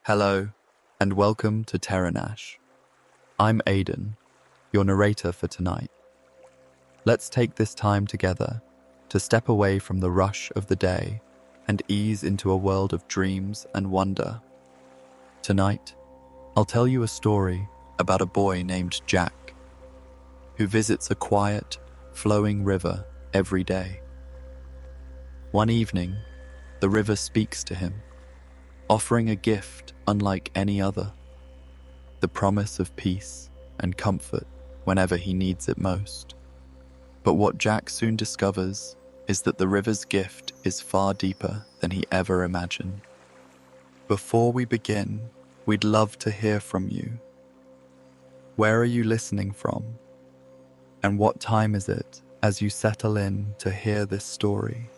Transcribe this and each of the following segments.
Hello, and welcome to TerraNash. I'm Aiden, your narrator for tonight. Let's take this time together to step away from the rush of the day and ease into a world of dreams and wonder. Tonight, I'll tell you a story about a boy named Jack, who visits a quiet, flowing river every day. One evening, the river speaks to him, offering a gift unlike any other, the promise of peace and comfort whenever he needs it most. But what Jack soon discovers is that the river's gift is far deeper than he ever imagined. Before we begin, we'd love to hear from you. Where are you listening from? And what time is it as you settle in to hear this story?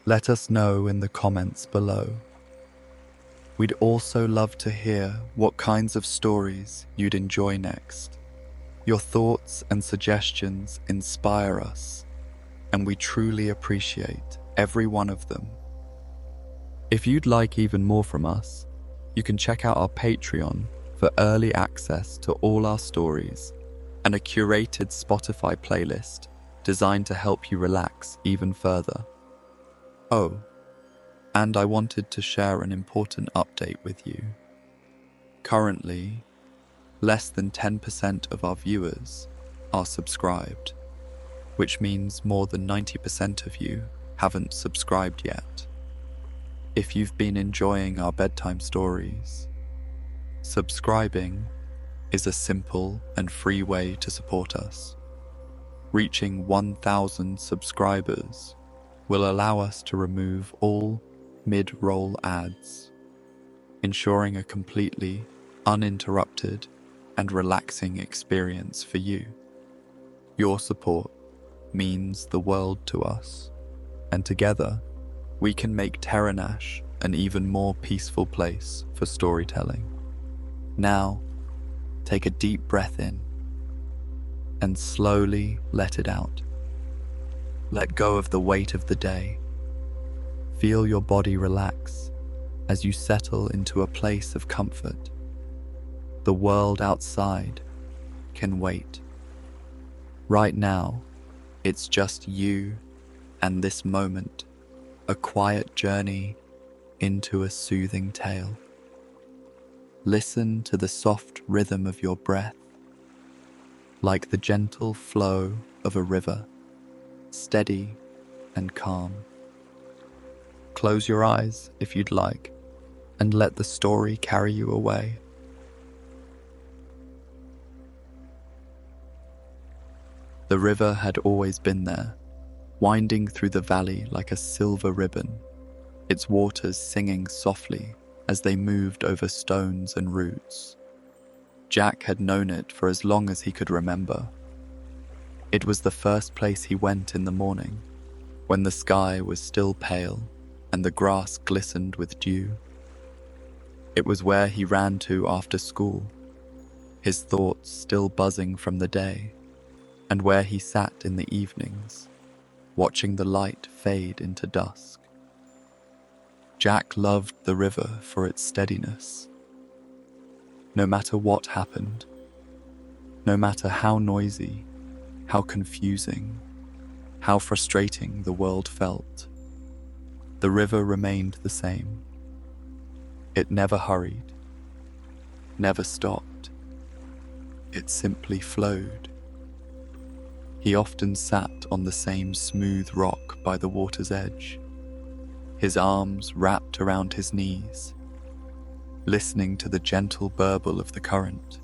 Let us know in the comments below. We'd also love to hear what kinds of stories you'd enjoy next. Your thoughts and suggestions inspire us, and we truly appreciate every one of them. If you'd like even more from us, you can check out our Patreon for early access to all our stories and a curated Spotify playlist designed to help you relax even further. Oh, and I wanted to share an important update with you. Currently, less than 10% of our viewers are subscribed, which means more than 90% of you haven't subscribed yet. If you've been enjoying our bedtime stories, subscribing is a simple and free way to support us. Reaching 1,000 subscribers will allow us to remove all mid-roll ads, ensuring a completely uninterrupted and relaxing experience for you. Your support means the world to us, and together we can make TerraNash an even more peaceful place for storytelling. Now, take a deep breath in and slowly let it out. Let go of the weight of the day. Feel your body relax as you settle into a place of comfort. The world outside can wait. Right now, it's just you and this moment, a quiet journey into a soothing tale. Listen to the soft rhythm of your breath, like the gentle flow of a river, steady and calm. Close your eyes if you'd like, and let the story carry you away. The river had always been there, winding through the valley like a silver ribbon, its waters singing softly as they moved over stones and roots. Jack had known it for as long as he could remember. It was the first place he went in the morning, when the sky was still pale and the grass glistened with dew. It was where he ran to after school, his thoughts still buzzing from the day, and where he sat in the evenings, watching the light fade into dusk. Jack loved the river for its steadiness. No matter what happened, no matter how noisy, how confusing, how frustrating the world felt, the river remained the same. It never hurried, never stopped. It simply flowed. He often sat on the same smooth rock by the water's edge, his arms wrapped around his knees, listening to the gentle burble of the current.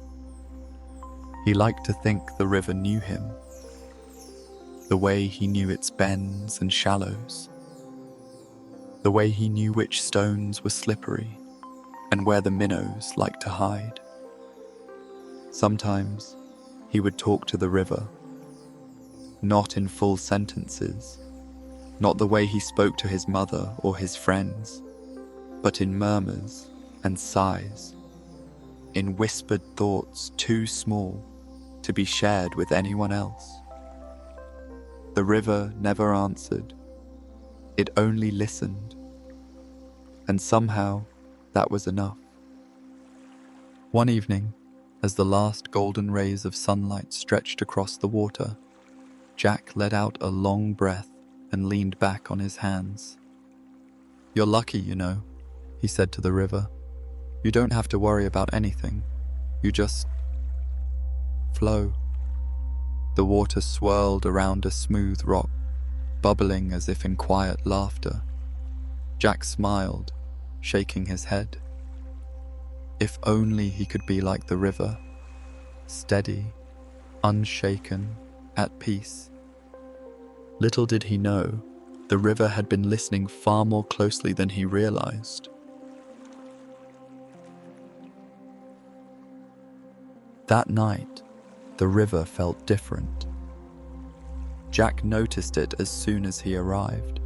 He liked to think the river knew him, the way he knew its bends and shallows, the way he knew which stones were slippery and where the minnows liked to hide. Sometimes he would talk to the river, not in full sentences, not the way he spoke to his mother or his friends, but in murmurs and sighs, in whispered thoughts too small to be shared with anyone else. The river never answered, it only listened, and somehow that was enough. One evening, as the last golden rays of sunlight stretched across the water, Jack let out a long breath and leaned back on his hands. "You're lucky, you know," he said to the river. "You don't have to worry about anything. You just flow." The water swirled around a smooth rock, bubbling as if in quiet laughter. Jack smiled, shaking his head. If only he could be like the river, steady, unshaken, at peace. Little did he know, the river had been listening far more closely than he realized. That night, the river felt different. Jack noticed it as soon as he arrived.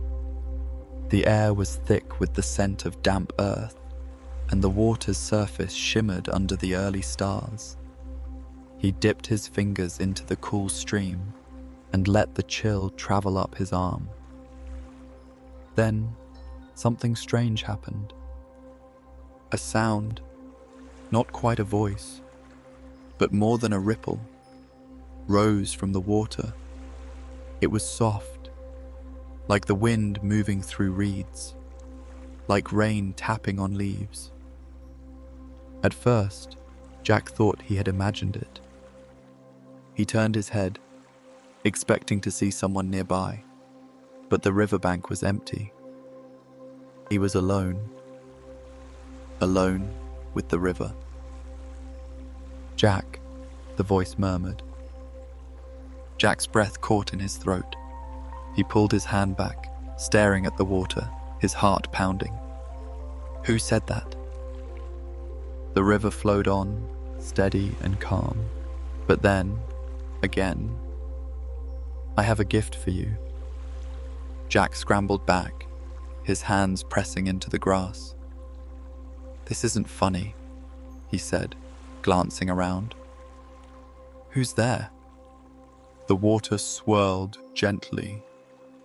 The air was thick with the scent of damp earth, and the water's surface shimmered under the early stars. He dipped his fingers into the cool stream and let the chill travel up his arm. Then, something strange happened. A sound, not quite a voice, but more than a ripple, rose from the water. It was soft, like the wind moving through reeds, like rain tapping on leaves. At first, Jack thought he had imagined it. He turned his head, expecting to see someone nearby, but the riverbank was empty. He was alone with the river. "Jack," the voice murmured. Jack's breath caught in his throat. He pulled his hand back, staring at the water, his heart pounding. Who said that? The river flowed on, steady and calm. But then, again, "I have a gift for you." Jack scrambled back, his hands pressing into the grass. "This isn't funny," he said, glancing around. "Who's there?" The water swirled gently,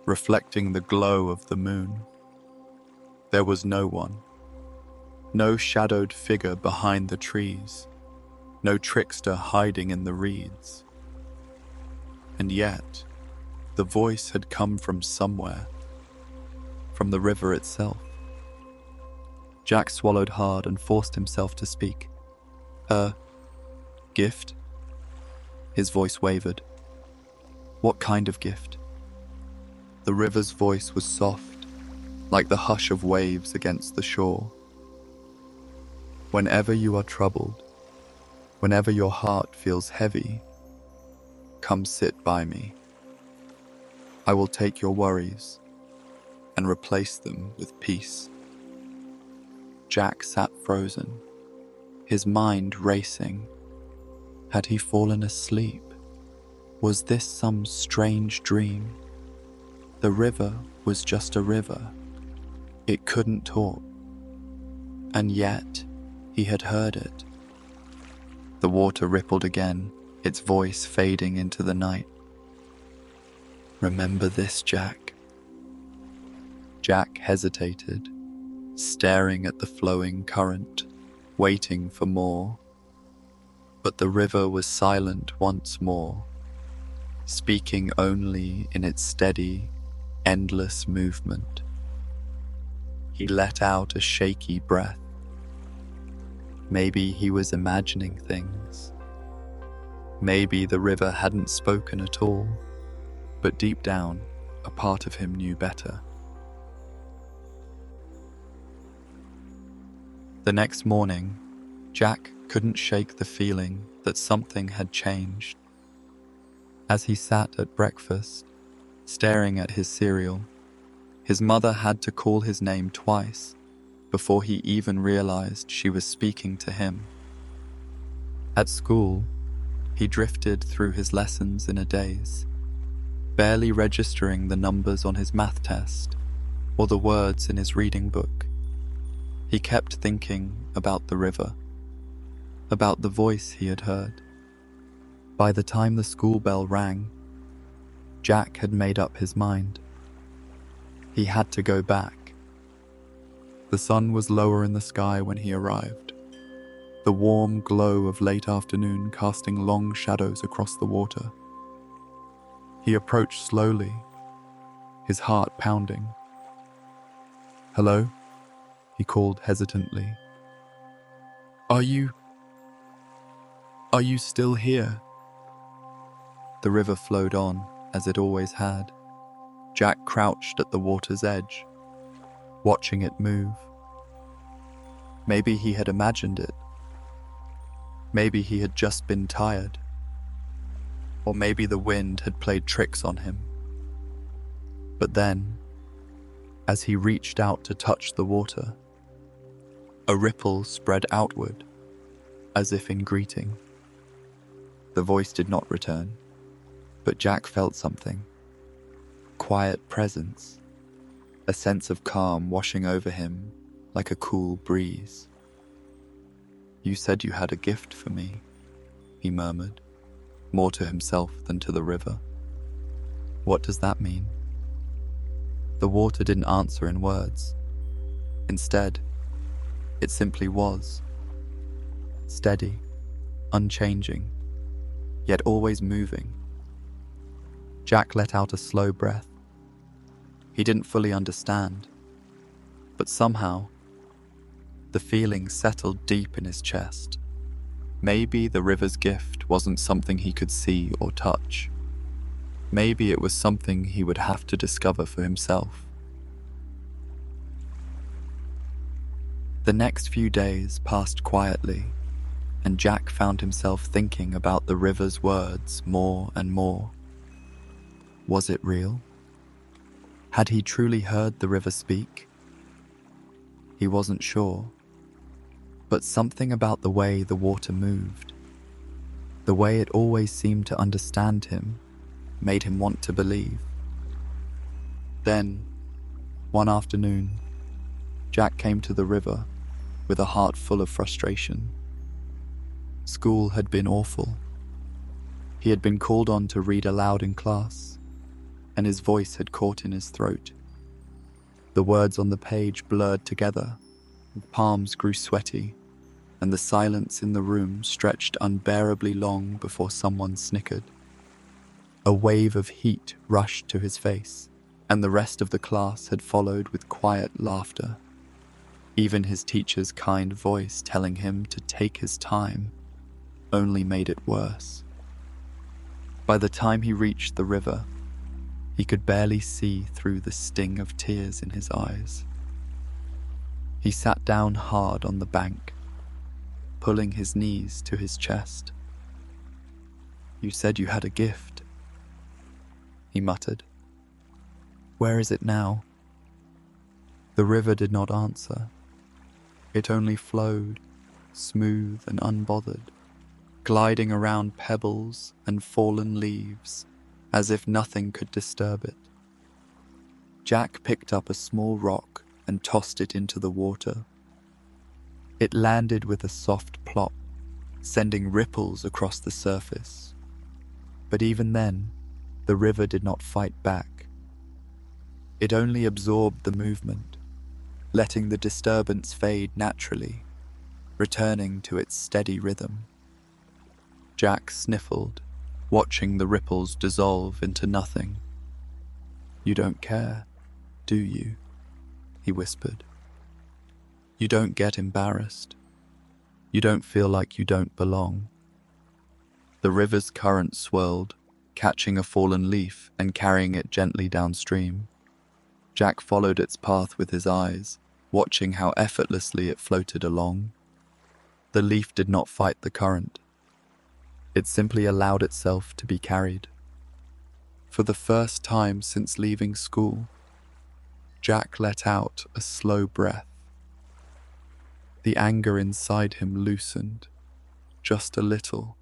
reflecting the glow of the moon. There was no one. No shadowed figure behind the trees. No trickster hiding in the reeds. And yet, the voice had come from somewhere. From the river itself. Jack swallowed hard and forced himself to speak. Gift?" His voice wavered. "What kind of gift?" The river's voice was soft, like the hush of waves against the shore. "Whenever you are troubled, whenever your heart feels heavy, come sit by me. I will take your worries and replace them with peace." Jack sat frozen, his mind racing. Had he fallen asleep? Was this some strange dream? The river was just a river. It couldn't talk. And yet, he had heard it. The water rippled again, its voice fading into the night. "Remember this, Jack." Jack hesitated, staring at the flowing current, waiting for more. But the river was silent once more, speaking only in its steady, endless movement. He let out a shaky breath. Maybe he was imagining things. Maybe the river hadn't spoken at all, but deep down, a part of him knew better. The next morning, Jack couldn't shake the feeling that something had changed. As he sat at breakfast, staring at his cereal, his mother had to call his name twice before he even realized she was speaking to him. At school, he drifted through his lessons in a daze, barely registering the numbers on his math test or the words in his reading book. He kept thinking about the river, about the voice he had heard. By the time the school bell rang, Jack had made up his mind. He had to go back. The sun was lower in the sky when he arrived, the warm glow of late afternoon casting long shadows across the water. He approached slowly, his heart pounding. "Hello?" he called hesitantly. Are you still here?" The river flowed on, as it always had. Jack crouched at the water's edge, watching it move. Maybe he had imagined it. Maybe he had just been tired. Or maybe the wind had played tricks on him. But then, as he reached out to touch the water, a ripple spread outward, as if in greeting. The voice did not return, but Jack felt something. Quiet presence, a sense of calm washing over him like a cool breeze. "You said you had a gift for me," he murmured, more to himself than to the river. "What does that mean?" The water didn't answer in words. Instead, it simply was. Steady, unchanging, yet always moving. Jack let out a slow breath. He didn't fully understand, but somehow, the feeling settled deep in his chest. Maybe the river's gift wasn't something he could see or touch. Maybe it was something he would have to discover for himself. The next few days passed quietly, and Jack found himself thinking about the river's words more and more. Was it real? Had he truly heard the river speak? He wasn't sure, but something about the way the water moved, the way it always seemed to understand him, made him want to believe. Then, one afternoon, Jack came to the river with a heart full of frustration. School had been awful. He had been called on to read aloud in class, and his voice had caught in his throat. The words on the page blurred together, his palms grew sweaty, and the silence in the room stretched unbearably long before someone snickered. A wave of heat rushed to his face, and the rest of the class had followed with quiet laughter. Even his teacher's kind voice telling him to take his time only made it worse. By the time he reached the river, he could barely see through the sting of tears in his eyes. He sat down hard on the bank, pulling his knees to his chest. "You said you had a gift," he muttered. "Where is it now?" The river did not answer. It only flowed, smooth and unbothered, gliding around pebbles and fallen leaves, as if nothing could disturb it. Jack picked up a small rock and tossed it into the water. It landed with a soft plop, sending ripples across the surface. But even then, the river did not fight back. It only absorbed the movement, letting the disturbance fade naturally, returning to its steady rhythm. Jack sniffled, watching the ripples dissolve into nothing. "You don't care, do you?" he whispered. "You don't get embarrassed. You don't feel like you don't belong." The river's current swirled, catching a fallen leaf and carrying it gently downstream. Jack followed its path with his eyes, watching how effortlessly it floated along. The leaf did not fight the current. It simply allowed itself to be carried. For the first time since leaving school, Jack let out a slow breath. The anger inside him loosened, just a little.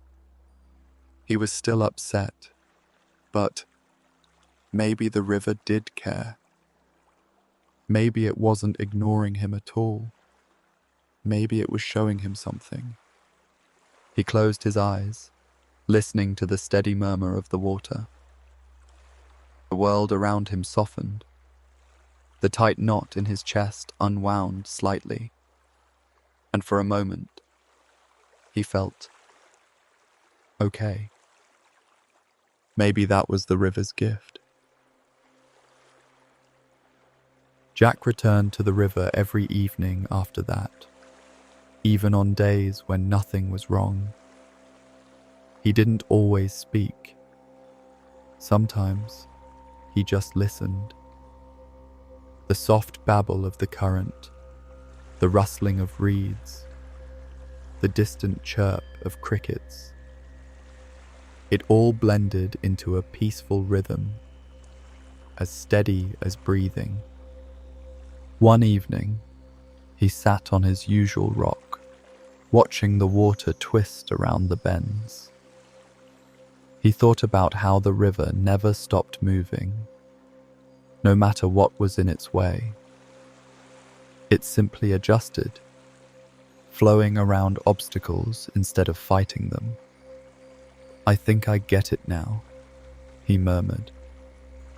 He was still upset, but maybe the river did care. Maybe it wasn't ignoring him at all. Maybe it was showing him something. He closed his eyes, listening to the steady murmur of the water. The world around him softened. The tight knot in his chest unwound slightly, and for a moment, he felt okay. Maybe that was the river's gift. Jack returned to the river every evening after that, even on days when nothing was wrong. He didn't always speak. Sometimes he just listened. The soft babble of the current, the rustling of reeds, the distant chirp of crickets. It all blended into a peaceful rhythm, as steady as breathing. One evening, he sat on his usual rock, watching the water twist around the bends. He thought about how the river never stopped moving, no matter what was in its way. It simply adjusted, flowing around obstacles instead of fighting them. "I think I get it now," he murmured,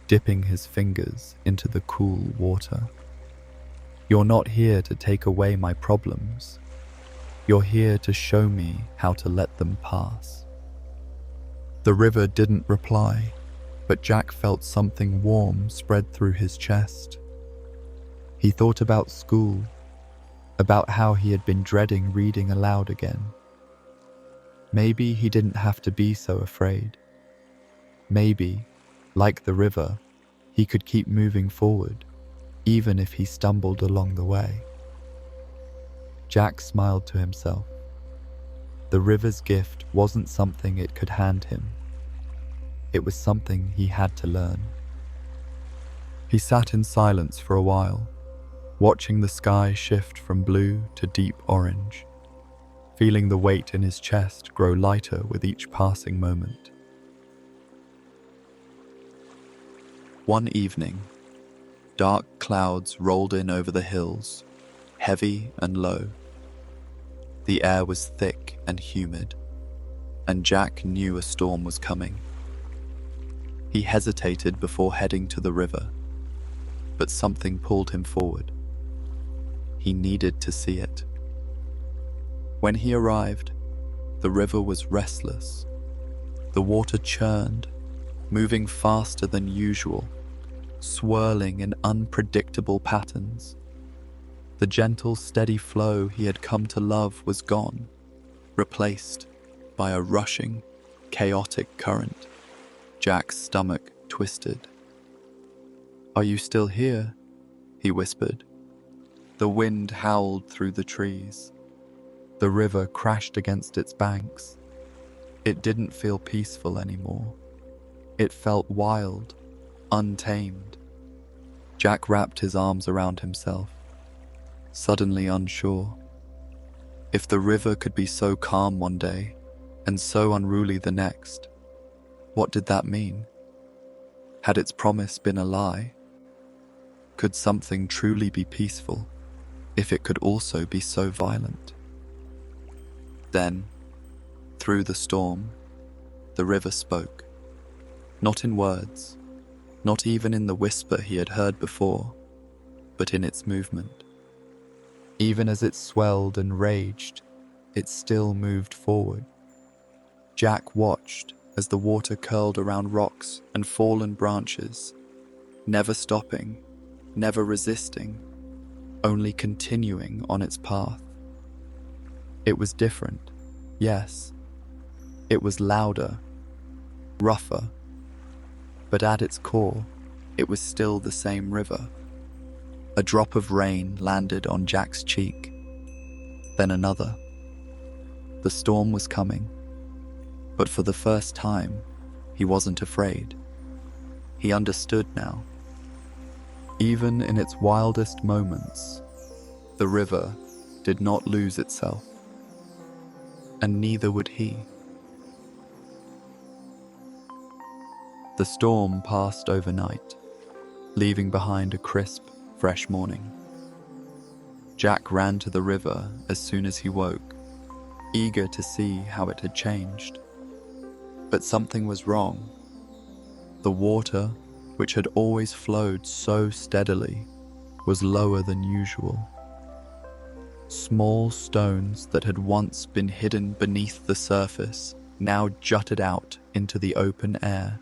dipping his fingers into the cool water. "You're not here to take away my problems. You're here to show me how to let them pass." The river didn't reply, but Jack felt something warm spread through his chest. He thought about school, about how he had been dreading reading aloud again. Maybe he didn't have to be so afraid. Maybe, like the river, he could keep moving forward, even if he stumbled along the way. Jack smiled to himself. The river's gift wasn't something it could hand him. It was something he had to learn. He sat in silence for a while, watching the sky shift from blue to deep orange, feeling the weight in his chest grow lighter with each passing moment. One evening, dark clouds rolled in over the hills, heavy and low. The air was thick and humid, and Jack knew a storm was coming. He hesitated before heading to the river, but something pulled him forward. He needed to see it. When he arrived, the river was restless. The water churned, moving faster than usual, swirling in unpredictable patterns. The gentle, steady flow he had come to love was gone, replaced by a rushing, chaotic current. Jack's stomach twisted. "Are you still here?" he whispered. The wind howled through the trees. The river crashed against its banks. It didn't feel peaceful anymore. It felt wild, untamed. Jack wrapped his arms around himself, suddenly unsure. If the river could be so calm one day and so unruly the next, what did that mean? Had its promise been a lie? Could something truly be peaceful if it could also be so violent? Then, through the storm, the river spoke. Not in words, not even in the whisper he had heard before, but in its movement. Even as it swelled and raged, it still moved forward. Jack watched as the water curled around rocks and fallen branches, never stopping, never resisting, only continuing on its path. It was different, yes. It was louder, rougher, but at its core, it was still the same river. A drop of rain landed on Jack's cheek, then another. The storm was coming, but for the first time, he wasn't afraid. He understood now. Even in its wildest moments, the river did not lose itself, and neither would he. The storm passed overnight, leaving behind a crisp, fresh morning. Jack ran to the river as soon as he woke, eager to see how it had changed. But something was wrong. The water, which had always flowed so steadily, was lower than usual. Small stones that had once been hidden beneath the surface now jutted out into the open air.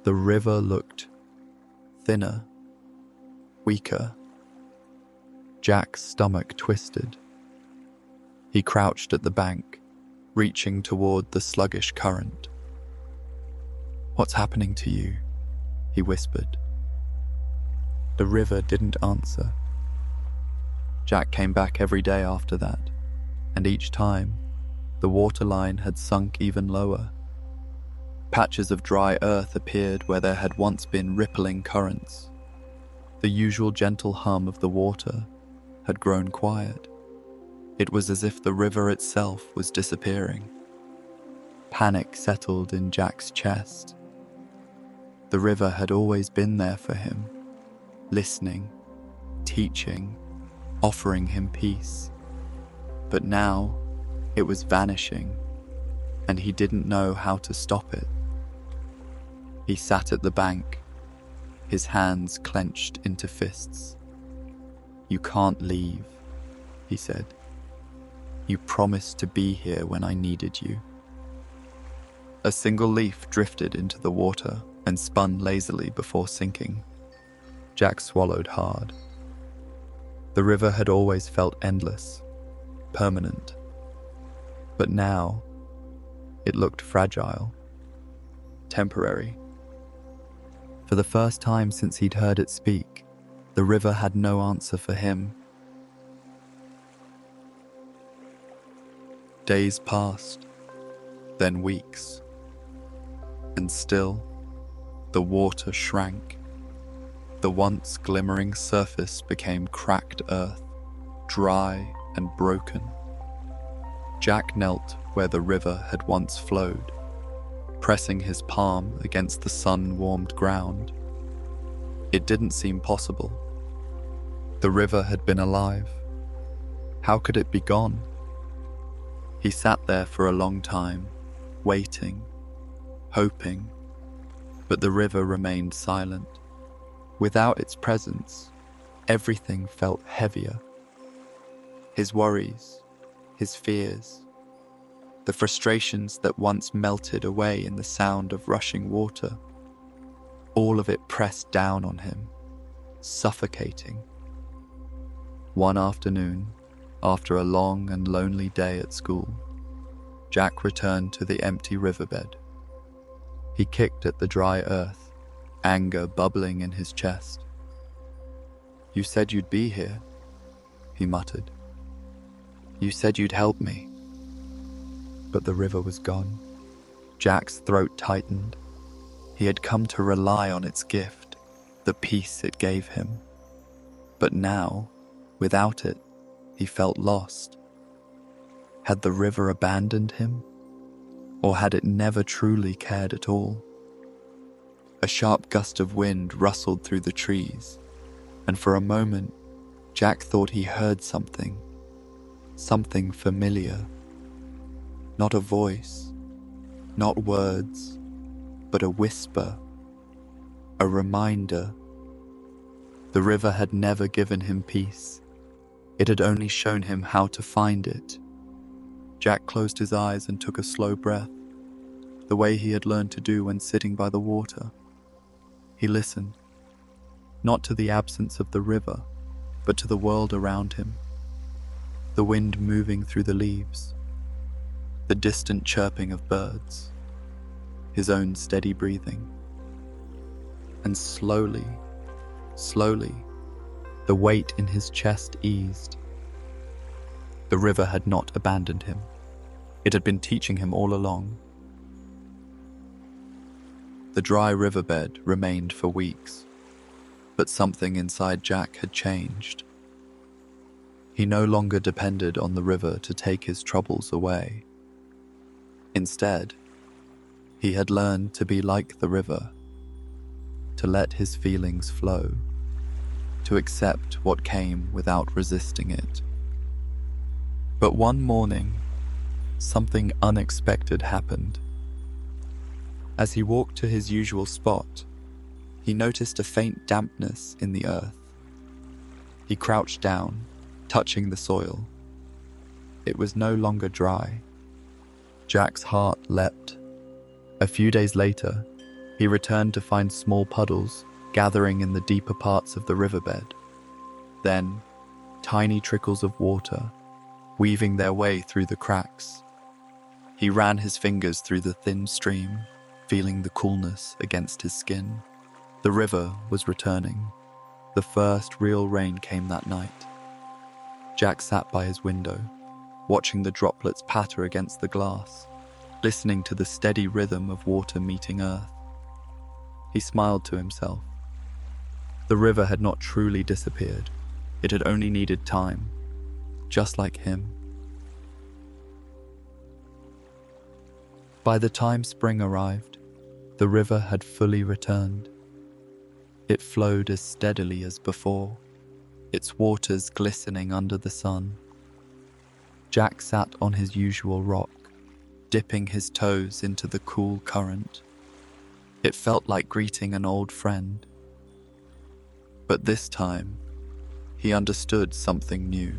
The river looked thinner, weaker. Jack's stomach twisted. He crouched at the bank, reaching toward the sluggish current. "What's happening to you?" he whispered. The river didn't answer. Jack came back every day after that, and each time, the waterline had sunk even lower. Patches of dry earth appeared where there had once been rippling currents. The usual gentle hum of the water had grown quiet. It was as if the river itself was disappearing. Panic settled in Jack's chest. The river had always been there for him, listening, teaching, offering him peace. But now, it was vanishing, and he didn't know how to stop it. He sat at the bank, his hands clenched into fists. "You can't leave," he said. "You promised to be here when I needed you." A single leaf drifted into the water and spun lazily before sinking. Jack swallowed hard. The river had always felt endless, permanent. But now, it looked fragile, temporary. For the first time since he'd heard it speak, the river had no answer for him. Days passed, then weeks, and still, the water shrank. The once glimmering surface became cracked earth, dry and broken. Jack knelt where the river had once flowed, pressing his palm against the sun-warmed ground. It didn't seem possible. The river had been alive. How could it be gone? He sat there for a long time, waiting, hoping, but the river remained silent. Without its presence, everything felt heavier. His worries, his fears, the frustrations that once melted away in the sound of rushing water, all of it pressed down on him, suffocating. One afternoon, after a long and lonely day at school, Jack returned to the empty riverbed. He kicked at the dry earth, anger bubbling in his chest. "You said you'd be here," he muttered. "You said you'd help me." But the river was gone. Jack's throat tightened. He had come to rely on its gift, the peace it gave him. But now, without it, he felt lost. Had the river abandoned him? Or had it never truly cared at all? A sharp gust of wind rustled through the trees, and for a moment, Jack thought he heard something familiar. Not a voice, not words, but a whisper, a reminder. The river had never given him peace. It had only shown him how to find it. Jack closed his eyes and took a slow breath, the way he had learned to do when sitting by the water. He listened, not to the absence of the river, but to the world around him. The wind moving through the leaves, the distant chirping of birds, his own steady breathing. And slowly, the weight in his chest eased. The river had not abandoned him. It had been teaching him all along. The dry riverbed remained for weeks, but something inside Jack had changed. He no longer depended on the river to take his troubles away. Instead, he had learned to be like the river, to let his feelings flow, to accept what came without resisting it. But one morning, something unexpected happened. As he walked to his usual spot, he noticed a faint dampness in the earth, He crouched down, touching the soil. It was no longer dry. Jack's heart leapt. A few days later, he returned to find small puddles gathering in the deeper parts of the riverbed. Then, tiny trickles of water, weaving their way through the cracks. He ran his fingers through the thin stream, feeling the coolness against his skin. The river was returning. The first real rain came that night. Jack sat by his window, watching the droplets patter against the glass, listening to the steady rhythm of water meeting earth. He smiled to himself. The river had not truly disappeared. It had only needed time, just like him. By the time spring arrived, the river had fully returned. It flowed as steadily as before, its waters glistening under the sun. Jack sat on his usual rock, dipping his toes into the cool current. It felt like greeting an old friend. But this time, he understood something new.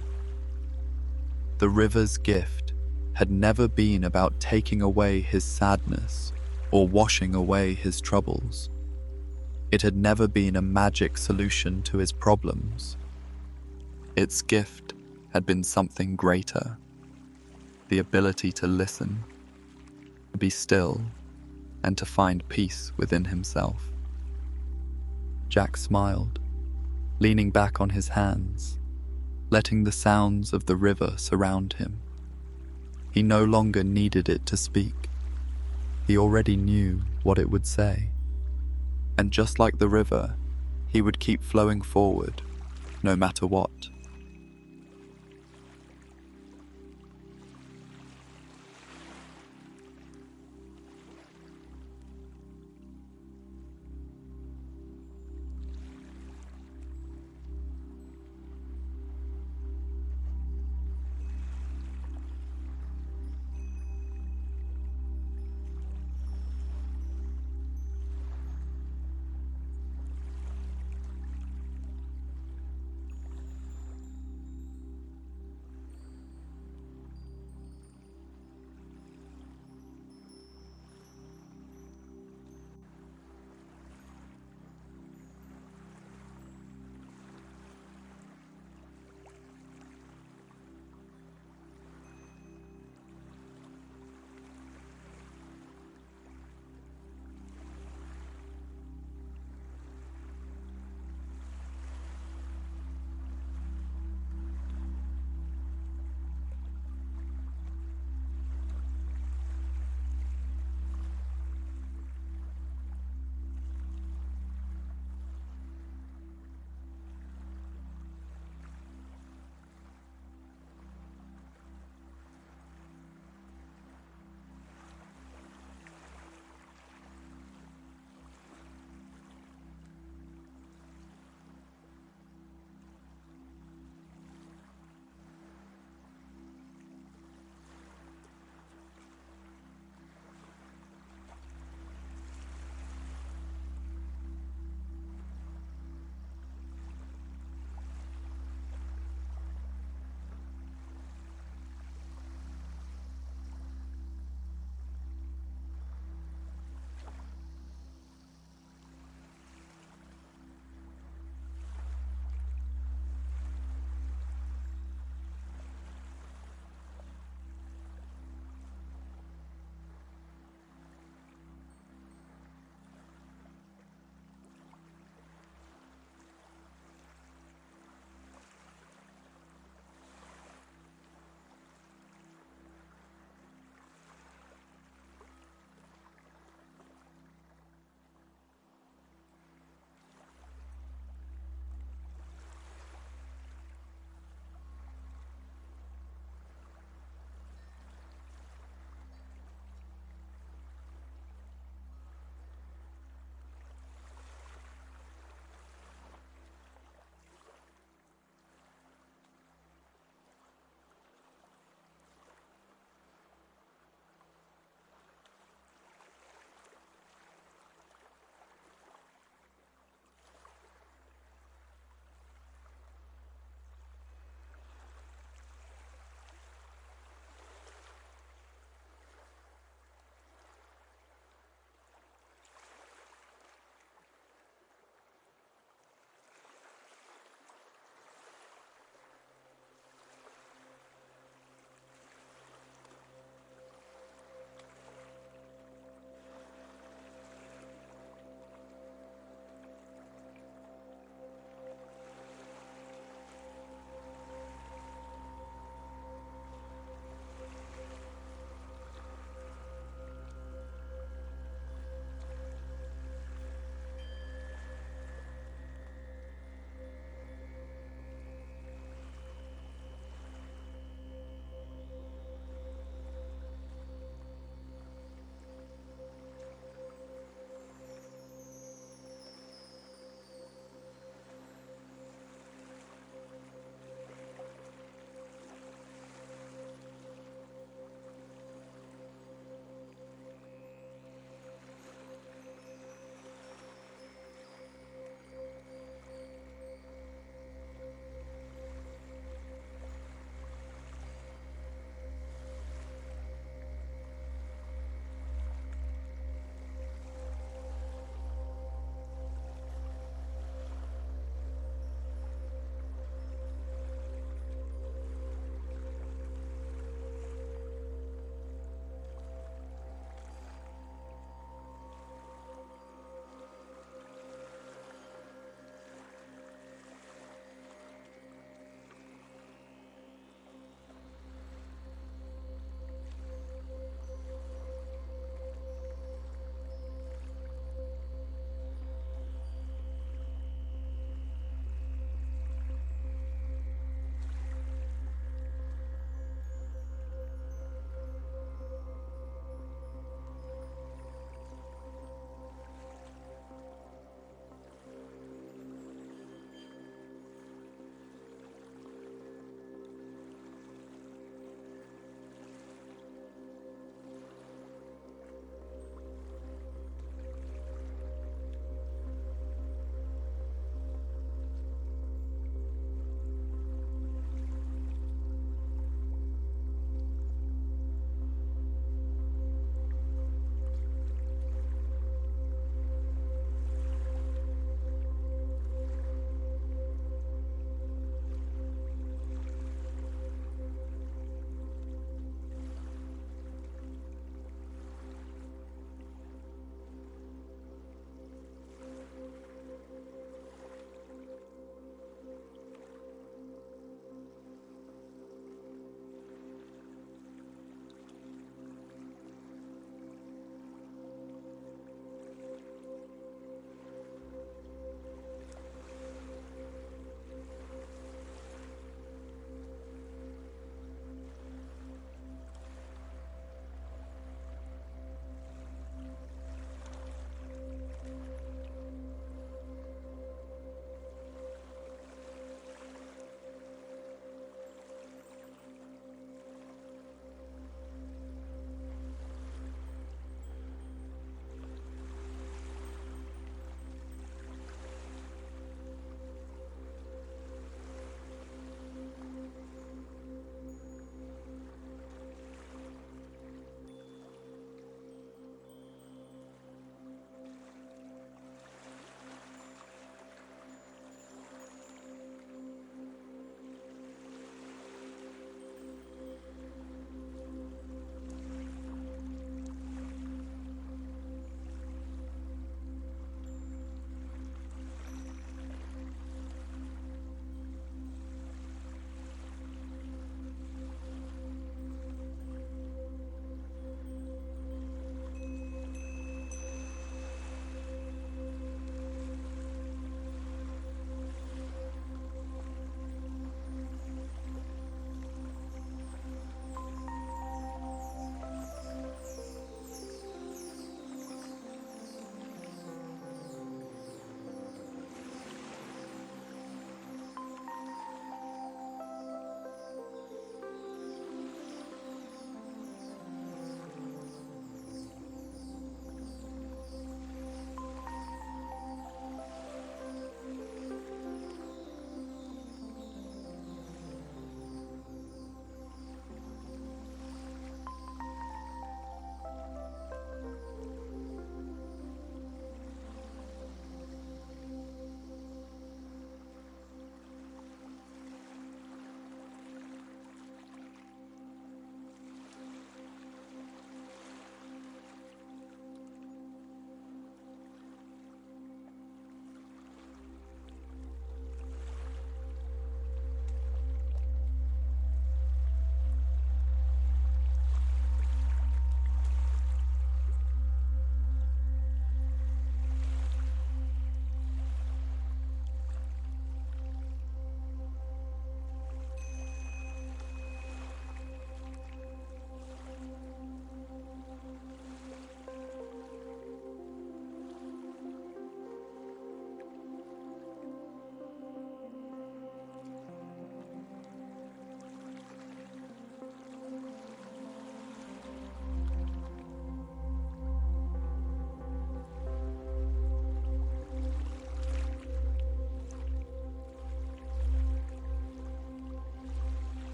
The river's gift had never been about taking away his sadness or washing away his troubles. It had never been a magic solution to his problems. Its gift had been something greater, the ability to listen, to be still, and to find peace within himself. Jack smiled, leaning back on his hands, letting the sounds of the river surround him. He no longer needed it to speak. He already knew what it would say. And just like the river, he would keep flowing forward, no matter what.